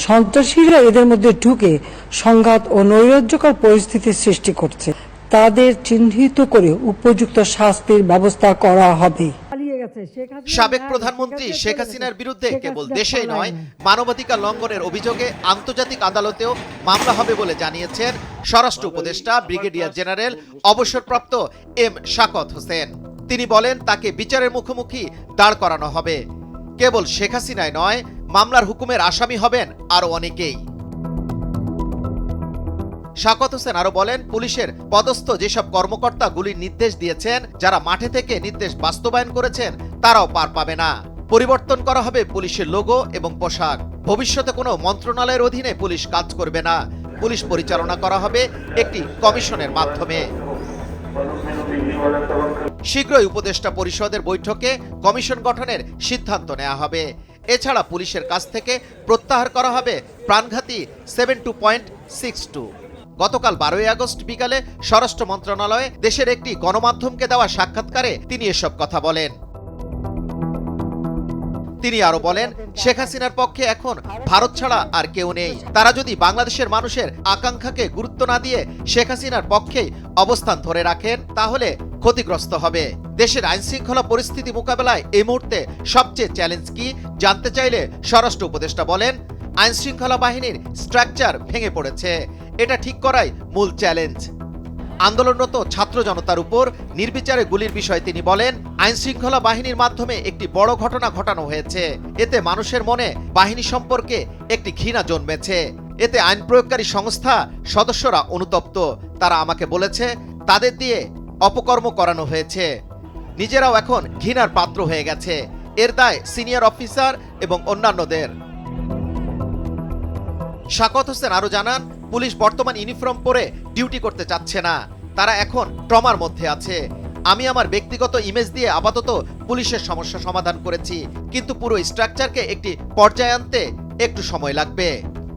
সন্ত্রাসীরা এদের মধ্যে ঢুকে সংঘাত ও নৈরাজ্যকর পরিস্থিতির সৃষ্টি করছে। তাদের চিহ্নিত করে উপযুক্ত শাস্তির ব্যবস্থা করা হবে। সাবেক প্রধানমন্ত্রী শেখ হাসিনার বিরুদ্ধে কেবল দেশেই নয়, মানবাধিকার লঙ্ঘনের অভিযোগে আন্তর্জাতিক আদালতেও মামলা হবে বলে জানিয়েছেন স্বরাষ্ট্র উপদেষ্টা ব্রিগেডিয়ার জেনারেল অবসরপ্রাপ্ত এম শাকত হোসেন। তিনি বলেন, তাকে বিচারের মুখোমুখি দাঁড় করানো হবে। কেবল শেখ হাসিনাই নয়, মামলার হুকুমের আসামি হবেন আরো অনেকেই। শাকত হোসেন আরো বলেন, পুলিশের পদস্থ যেসব কর্মকর্তা গুলির নির্দেশ দিয়েছেন, যারা মাঠে থেকে নির্দেশ বাস্তবায়ন করেছেন, তারাও পার পাবে না। পরিবর্তন করা হবে পুলিশের লোগো এবং পোশাক। ভবিষ্যতে কোনো মন্ত্রণালয়ের অধীনে পুলিশ কাজ করবে না। পুলিশ পরিচালনা করা হবে একটি কমিশনের মাধ্যমে। শীঘ্রই উপদেষ্টা পরিষদের বৈঠকে কমিশন গঠনের সিদ্ধান্ত নেওয়া হবে। এছাড়া পুলিশের কাছ থেকে প্রত্যাহার করা হবে প্রাণঘাতী 72.62। গতকাল 12ই আগস্ট বিকালে স্বরাষ্ট্র মন্ত্রণালয়ে দেশের একটি গণমাধ্যমকে দেওয়া সাক্ষাৎকারে তিনি এসব কথা বলেন। তিনি আরো বলেন, শেখ হাসিনার পক্ষে এখন ভারত ছাড়া আর কেউ নেই। তারা যদি বাংলাদেশের মানুষের আকাঙ্ক্ষাকে গুরুত্ব না দিয়ে শেখ হাসিনার পক্ষেই অবস্থান ধরে রাখেন, তাহলে ক্ষতিগ্রস্ত হবে। দেশের আইনশৃঙ্খলা পরিস্থিতি মোকাবেলায় এই মুহূর্তে সবচেয়ে চ্যালেঞ্জ কি জানতে চাইলে স্বরাষ্ট্র উপদেষ্টা বলেন, আইনশৃঙ্খলা বাহিনীর স্ট্রাকচার ভেঙে পড়েছে। এটা ঠিক করাই মূল চ্যালেঞ্জ। আন্দোলনরত ছাত্র জনতার উপর নির্বিচারে গুলির বিষয়ে তিনি বলেন, আইনশৃঙ্খলা বাহিনীর মাধ্যমে একটি বড় ঘটনা ঘটানো হয়েছে। এতে মানুষের মনে বাহিনী সম্পর্কে একটি ঘৃণা জন্মেছে। এতে আইন প্রয়োগকারী সংস্থা সদস্যরা অনুতপ্ত। তারা আমাকে বলেছে, তাদের দিয়ে অপকর্ম করানো হয়েছে। নিজেরাও এখন ঘৃণার পাত্র হয়ে গেছে। এর দায় সিনিয়র অফিসার এবং অন্যান্যদের। শাকত হোসেন আরো জানান, পুলিশ বর্তমান ইউনিফর্ম পরে ডিউটি করতে চাচ্ছে না। তারা এখন ট্রমার মধ্যে আছে। আমি আমার ব্যক্তিগত ইমেজ দিয়ে আপাতত পুলিশের সমস্যা সমাধান করেছি, কিন্তু পুরো স্ট্রাকচারকে একটি পর্যায়ে আনতে একটু সময় লাগবে।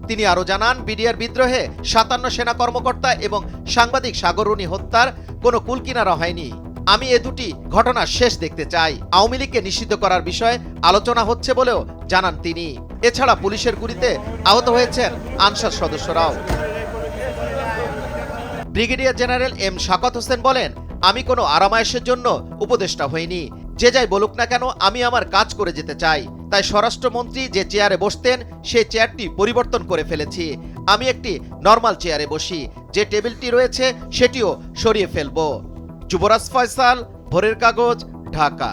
তিনি আরো জানান, বিডিআর বিদ্রোহে 57 সেনা কর্মকর্তা এবং সাংবাদিক সাগর রুনি হত্যার কোনো কুলকিনারা হয়নি। আমি এ দুটি ঘটনা শেষ দেখতে চাই। আওয়ামী লীগকে নিষিদ্ধ করার বিষয়ে আলোচনা হচ্ছে বলেও জানান তিনি। এছাড়া পুলিশের গুলিতে আহত হয়েছেন আনসার সদস্যরাও। ব্রিগেডিয়ার জেনারেল এম শাকত হোসেন বলেন, আমি কোনো আরামায়েশের জন্য উপদেষ্টা হইনি। যে যাই বলুক না কেন, আমি আমার কাজ করে যেতে চাই। তাই স্বরাষ্ট্রমন্ত্রী যে চেয়ারে বসতেন, সেই চেয়ারটি পরিবর্তন করে ফেলেছি। আমি একটি নর্মাল চেয়ারে বসি। যে টেবিলটি রয়েছে সেটিও সরিয়ে ফেলবো। যুবরাজ ফয়সাল, ভোরের কাগজ, ঢাকা।